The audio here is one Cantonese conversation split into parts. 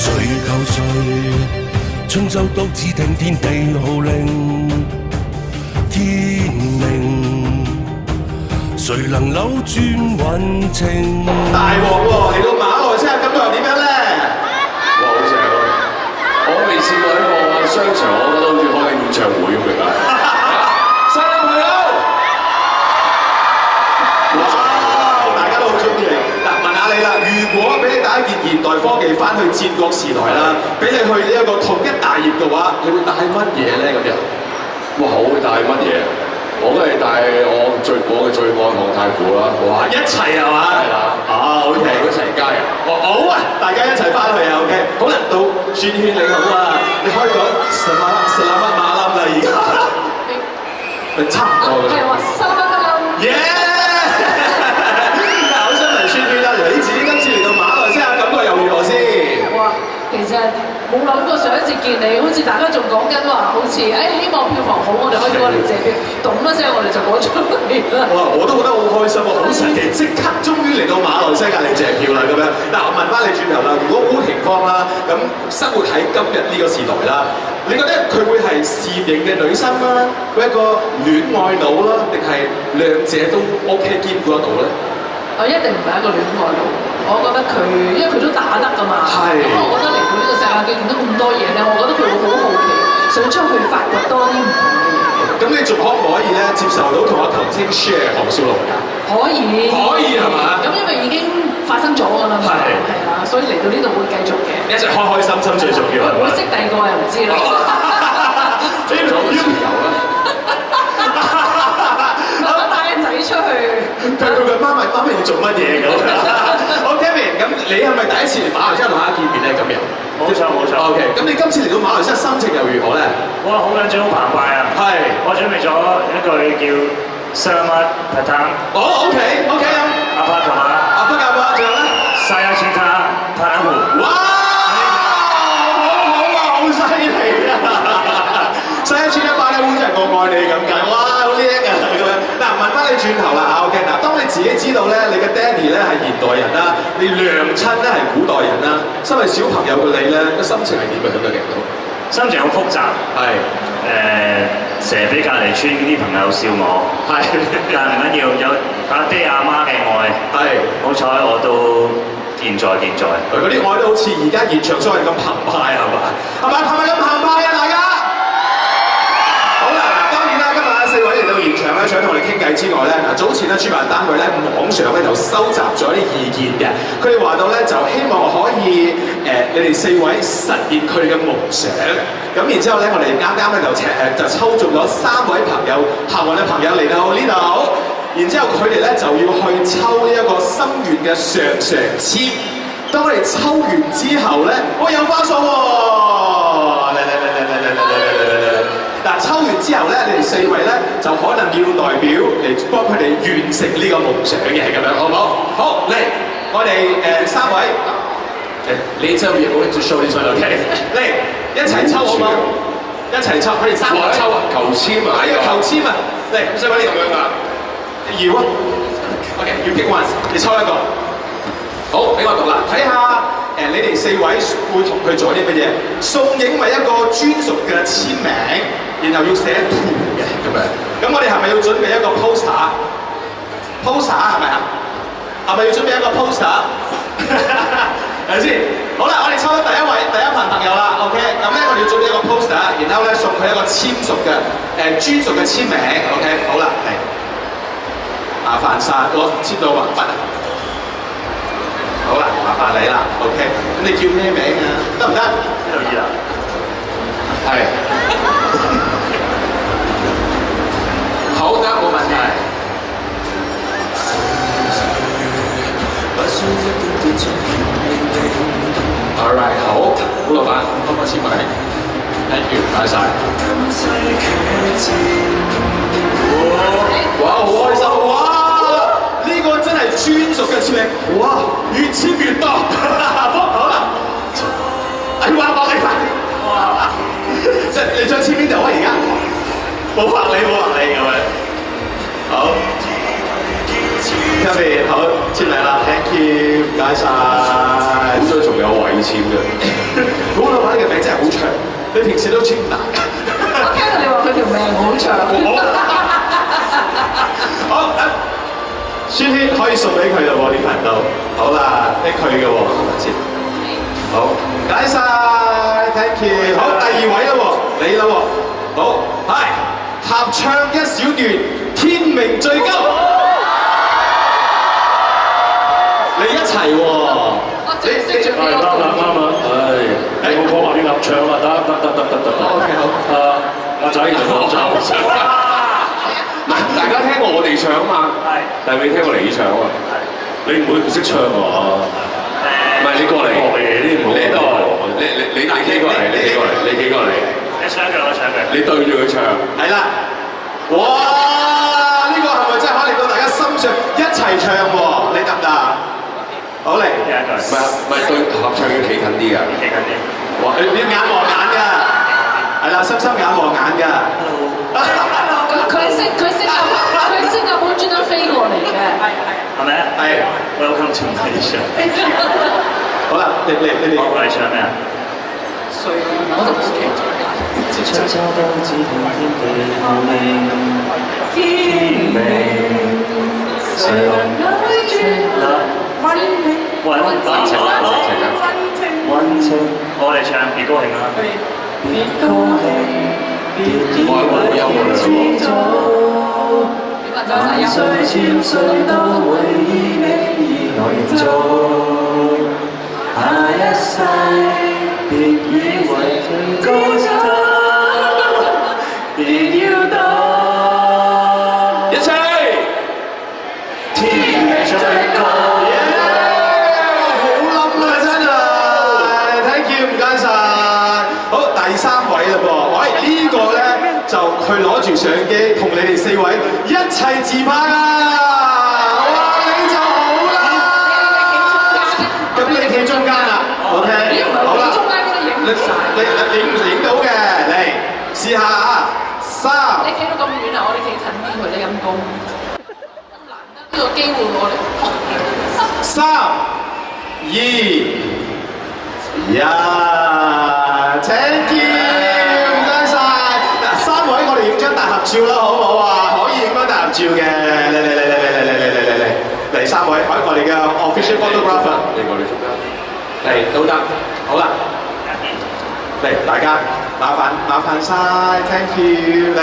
救誰？春秋都只聽天地號令，天命，誰能扭轉運程？大鑊喎！嚟到馬來西亞咁多人點樣咧？哇，好正啊！我未試過喺個商場，我覺得好似開緊演唱會咁樣。新嘅朋友，哇！大家都好中意你。嗱，問下你啦，如果俾你帶一件現代科技翻去戰國時代啦，俾你去呢一個統一大業嘅話，你會帶乜嘢咧？咁樣？哇！我會帶乜嘢？我都係帶我嘅最愛望太傅啦！哇！一齊係嘛？係啦。OK，一齊加入。好啊！大家一齊翻去啊！OK， 好啦，到轉圈你好啊！你可以講什麼馬冧啦而家？差唔多啦。係話沙巴耶！嗱，好想問轉圈啦，你自己今次嚟到馬來西亞感覺又如何先？哇，其實冇諗過上一次見你，好似大家仲講緊話，好似希望票房好，我哋可以過嚟借票，咚一聲我哋就攞出嚟啦。哇！我都覺得好開心喎，好神奇，即刻終於嚟到馬來西亞嚟借票啦咁樣。嗱，我問翻你轉頭啦，如果烏廷芳啦，咁生活喺今日呢個時代啦，你覺得佢會係善型嘅女生啦，會一個戀愛腦啦，定係兩者都 OK 兼顧得到咧？我一定唔係一個戀愛腦，我覺得佢，因為佢都打得㗎嘛。係。咁我覺得嚟到呢個世界見到咁多嘢咧，我覺得佢會好好奇，想出去發掘多啲唔同嘅嘢。咁你仲可唔可以咧接受到同阿唐青 share 何小龍㗎？可以。可以係嘛？咁因為已經發生咗㗎啦嘛。係啊，所以嚟到呢度會繼續嘅。一直開開心心最重要係嘛？會識第二個又唔知啦。做咗個豉油啦。出去，佢媽咪要做乜嘢咁？好 Kevin，咁你係咪第一次嚟馬來西亞同大家見面咧？今日冇錯冇錯。OK，咁你今次嚟到馬來西亞心情又如何咧？哇，好緊張好澎湃啊！係，我準備咗一句叫 Selamat Datang。哦 OK 啊。阿伯同埋阿伯仲有咧 Saya Cinta Padamu。哇！好啊，好犀利啊 ！Saya Cinta Padamu 就係我愛你咁解，哇！好叻啊咁樣。嗱，問翻你轉頭啦 OK 嗱，當你自己知道咧，你嘅 Danny 咧係現代人啦，你娘親咧係古代人啦，身為小朋友嘅你咧，個心情係點樣嘅？心情好複雜，係成日俾隔離村啲朋友笑我，係，但係唔緊要，有阿爹阿媽嘅愛，係，好彩我都健在。嗰啲愛都好似而家現場所謂咁澎湃係嘛？係咪咁澎湃啊？大家？好啦，嗱，當然啦，今日4位嚟到現場咧，想同我哋傾偈之外咧，嗱，早前咧主辦單位咧網上咧就收集咗啲意見嘅，佢哋話到咧就希望可以你哋4位實現佢哋嘅夢想，咁然之後咧我哋啱咧就抽中咗3位朋友，幸運嘅朋友嚟到呢度，然之後佢哋咧就要去抽呢一個心願嘅上籤，當我哋抽完之後咧，有花數喎，嚟！嗱，抽完之後咧，你哋4位咧就可能要代表嚟幫佢哋完成呢個夢想嘅，咁樣好唔好？好，嚟，我哋3位，你就要我做 show 呢出 OK， 嚟一齊抽好唔好？一齊抽，佢哋3個抽啊，求籤啊，係要求籤啊，嚟，4位你咁樣㗎，搖啊 ，OK， 要 pick one， 你抽一個，好，俾我讀啦，睇下。你哋4位會同佢做啲乜嘢？送影為一個專屬嘅簽名，然後要寫圖嘅咁樣。咁我哋係咪要準備一個 poster？poster 係咪啊？係咪要準備一個 poster？ 係咪先？好啦，我哋抽到第一份朋友啦 ，OK。咁咧我哋要準備一個 poster，然後咧送佢一個簽屬嘅專屬嘅簽名 ，OK。好啦，嚟，麻煩晒，我簽到橫筆啊！好啦，麻煩你啦 ，OK。咁你叫咩名啊？得唔得？呢度意啦。係。好得，冇問題。All right， 好，老闆，幫我簽名。Thank you， 唔該晒。哇，好開心哇！呢個真係專屬嘅簽名，哇！越簽越多，好啦，話講你快啲，哇！即係你想簽邊度啊？而家冇拍你咁樣，好，入邊好簽名啦 ，thank you，唔該晒。好彩仲有位簽嘅。你平時都穿搭。我聽到你話佢條命好長。好，宣軒可以送俾佢啦喎，呢份都好啦，俾佢嘅喎，係咪先？好，唔該晒 ，thank you。好，第二位啦喎，你啦喎，好，係合唱一小段《天命最高》，你一齊喎，你識唱邊個？啱啊！你冇講話要合唱啊？得。OK 好。阿仔就合唱。唔係，大家聽過我哋唱啊嘛，但係未聽過你唱啊。你唔會唔識唱喎？唔係你過嚟，你度，你企過嚟，你企過嚟。你唱嘅，我唱嘅。你對住佢唱。係啦，哇！呢個係咪真係可以令到大家心上一齊唱喎？你得唔得？好嚟，唔係對合唱要企近啲㗎。企近啲。哇！你要眼望眼㗎，係啦，心眼望眼㗎。佢新加坡專登飛過嚟嘅，係咪啊？係。Welcome to Malaysia。好啦，你我哋唱咩啊？我就唔知。悄悄都知道天地浩明，天命誰能解決？溫情，我哋唱別高興啦。別高興，別以為自早，萬歲千歲都會依你而做。下一世，別以為最高走，別要到一齊。天最高。就佢攞住相機同你哋四位一齊自拍啊！哇，你就好啦！咁你企中間啦 ，OK？ 好啦，你影到嘅，嚟試下啊！3，你企到咁遠啊！我哋企近啲佢，你陰公。咁難得呢個機會我哋。3、2、1 ，Thank you。合照啦，好唔好啊？可以影翻大合照嘅，嚟3位，我哋嘅 official photographer， 你過嚟中間，嚟都得，好啦，嚟大家麻煩晒 ，thank you， 嚟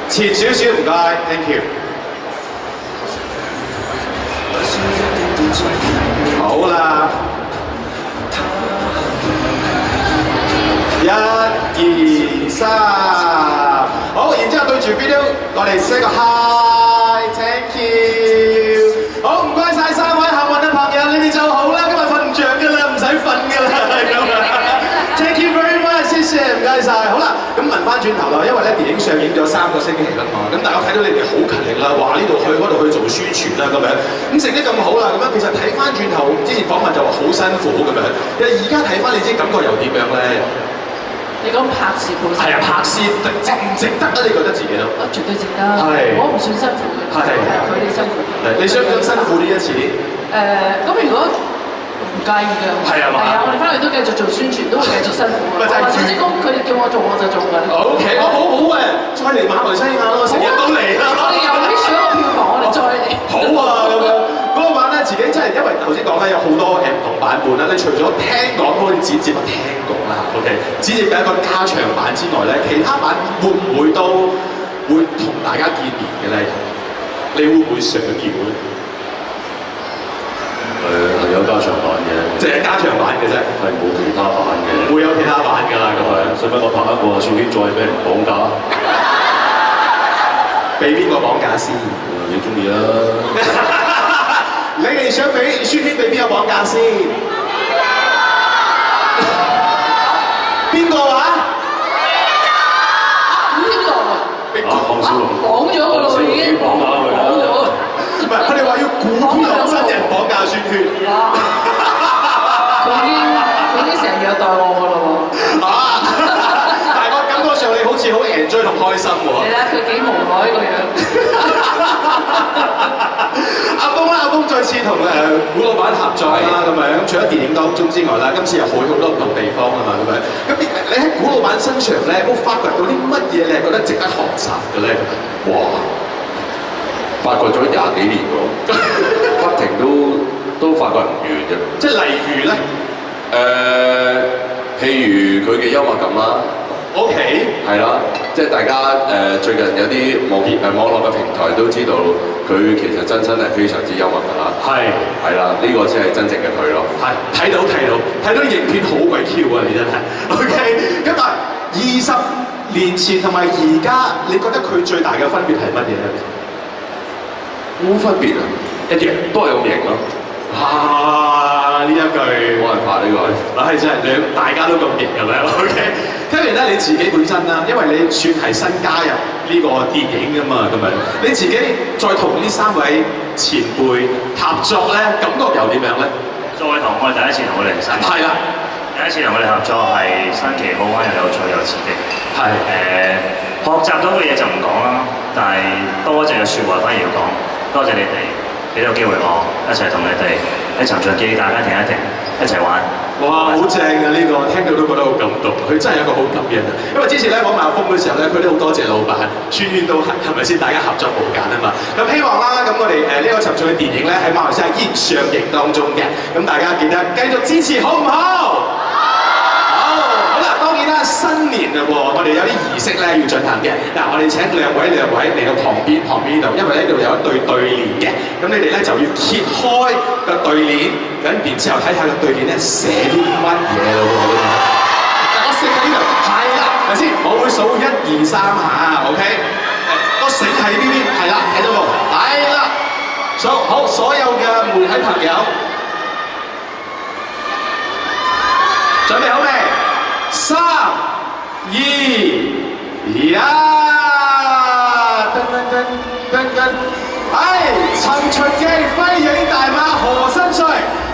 前少少唔該 ，thank you， 好啦，1、2、3。好，然之後對住 video， 我哋 say 個 hi，thank you。好，唔該晒3位幸運嘅朋友，你哋就好啦，今日瞓唔着㗎啦，唔使瞓㗎啦，咁啊 ，thank you very much， 謝謝，唔該晒。好啦，咁問翻轉頭啦，因為咧電影上映咗3個星期啦嘛，咁大家睇到你哋好勤力啦，話呢度去嗰度去做宣傳啦咁樣，咁成績咁好啦，咁樣其實睇翻轉頭之前訪問就話好辛苦咁樣，而家睇翻你知感覺又點樣咧？你講拍攝本身係啊，拍攝值唔值得啊？你覺得自己都？我絕對值得。係。我唔算辛苦嘅。係佢哋辛苦。你想唔想辛苦呢一次？咁如果唔介意嘅，係啊嘛。係啊，我哋翻去都繼續做宣傳，都會繼續辛苦嘅。或者工佢哋叫我做我就做㗎。OK， 我好好嘅，再嚟馬來西亞咯，成日都嚟啦。我哋又啲上個票房，我哋再嚟。好啊，咁樣嗰個版咧，自己真係因為頭先講咧有好多唔同版本啦。你除咗聽講嗰啲剪接，聽講啦 ，OK， 剪接嘅一個加長版之外咧，其他版會唔會都會同大家見面嘅咧？你會唔會想要咧？係有加長版嘅，即係加長版嘅啫，係冇其他版嘅。會有其他版㗎啦，咁樣。使唔使我拍一個照片再俾人綁架？俾邊個綁架先？你中意啦。你哋想俾宣軒俾邊個綁架先？邊個話？邊個啊？黃小龍講咗㗎咯，已經講咗。唔係，佢哋話要古天樂真人綁架宣軒。佢已經成日虐待我㗎咯喎。但係我感覺上你好似好 enjoy 同開心喎。你睇佢幾無奈個樣。阿峰再次同古老闆合作啦，咁樣除咗電影當中之外啦，今次又去好多唔同地方啊嘛，咁樣。咁你喺古老老闆身上咧，有冇發掘到啲乜嘢你係覺得值得學習嘅咧？哇！發掘咗20幾年喎，不停都發掘唔完嘅。即係例如咧，譬如佢嘅幽默感啦。OK，係啦，即係大家最近有啲網絡嘅平台都知道佢其實真身係非常之幽默㗎啦。係啦，呢個先係真正嘅佢咯。係睇到影片好鬼 Q 啊！你真係 OK。咁但係20年前同埋而家，你覺得佢最大嘅分別係乜嘢咧？冇分別啊，一樣都係咁型咯。呢一句冇辦法呢個。係真係大家都咁型咁樣 OK。Kevin 咧你自己本身啦，因為你算係新加入呢個電影㗎嘛，咁樣你自己再同呢3位前輩合作咧，感覺又點樣咧？再同我哋第一次同佢哋合作，係啦，第一次同佢哋合作係新奇好玩又有趣又刺激。學習到嘅嘢就唔講啦，但係多謝嘅説話反而要講。多謝你哋俾到機會我一齊同你哋喺尋場記，大家停一停，一齊玩。哇，好正啊！呢個聽到都覺得好感動，佢真係一個好感人啊！因為之前咧講馬蜂嘅時候咧，佢都好多謝老闆，圈圈都係咪先？大家合作無間啊嘛！咁希望啦，咁我哋呢個尋場嘅電影咧喺馬來西亞依然上映當中嘅，咁大家記得繼續支持，好唔好？好啦，當然啦，新年啦喎，我哋有啲儀式咧要進行嘅。嗱，我哋請兩位嚟到旁邊呢度，因為呢度有一對對聯嘅，咁你哋咧就要揭開個對聯，咁然之後睇下個對聯咧寫啲乜嘢咯喎。嗱，個繩喺呢度，係啦，係咪先？我會數1、2、3下 ，OK？個繩喺呢邊，係啦，睇到冇？係啦，好，所有嘅媒體朋友，準備好未？3、2、1，尋秦記輝映大馬賀新歲，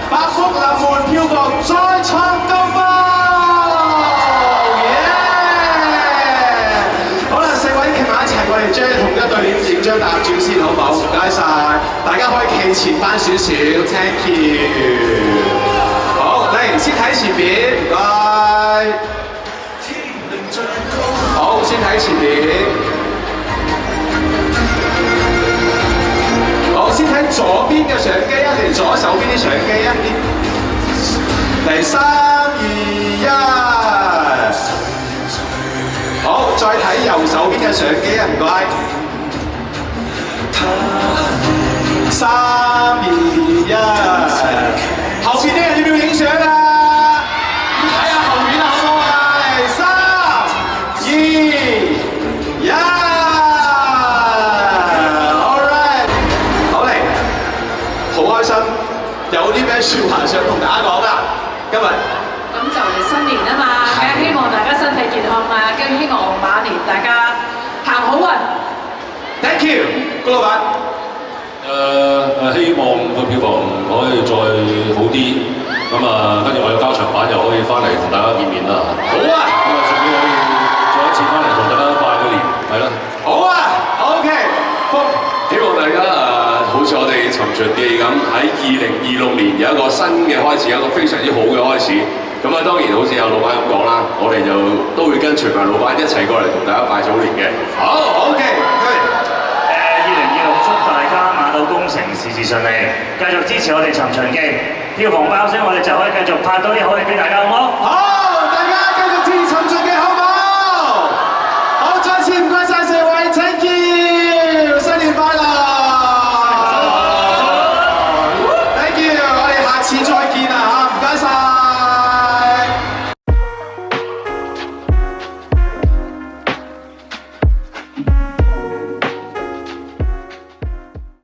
百福臨門票房再創高峰。好啦，4位企埋一齊，我哋將同一對聯影張大合照先，好唔好？唔該晒，大家可以企前翻少少 ，thank you。好，嚟先睇前邊，唔該。好，先睇前邊。好，先睇左邊嘅相機啊，定左手邊啲相機啊？嚟3、2、1。好，再睇右手邊嘅相機啊，唔該。3、2、1。後邊啲人要唔要影相啊？睇下後面啊，好唔好啊？嚟3、2、1。有啲咩説話想同大家講啊？今日咁就嚟新年啊嘛，梗係希望大家身體健康啊，跟住希望馬年大家行好運。Thank you，高老闆。希望個票房可以再好啲，咁啊，跟住我有交長版又可以翻嚟同大家見面啦。好啊，咁啊，順便可以再一次翻嚟同大家拜個年，係啦。好啊 ，OK，希望大家好似我哋尋秦記咁，喺2026年有一個新嘅開始，有一個非常之好嘅開始。咁啊，當然好似有老闆咁講啦，我哋就都會跟隨埋老闆一齊過嚟同大家拜早年嘅。好 ，OK， 2026祝大家馬到功成，事事順利，繼續支持我哋尋秦記，票房爆升，我哋就可以繼續拍多啲好戲俾大家，好唔好？好。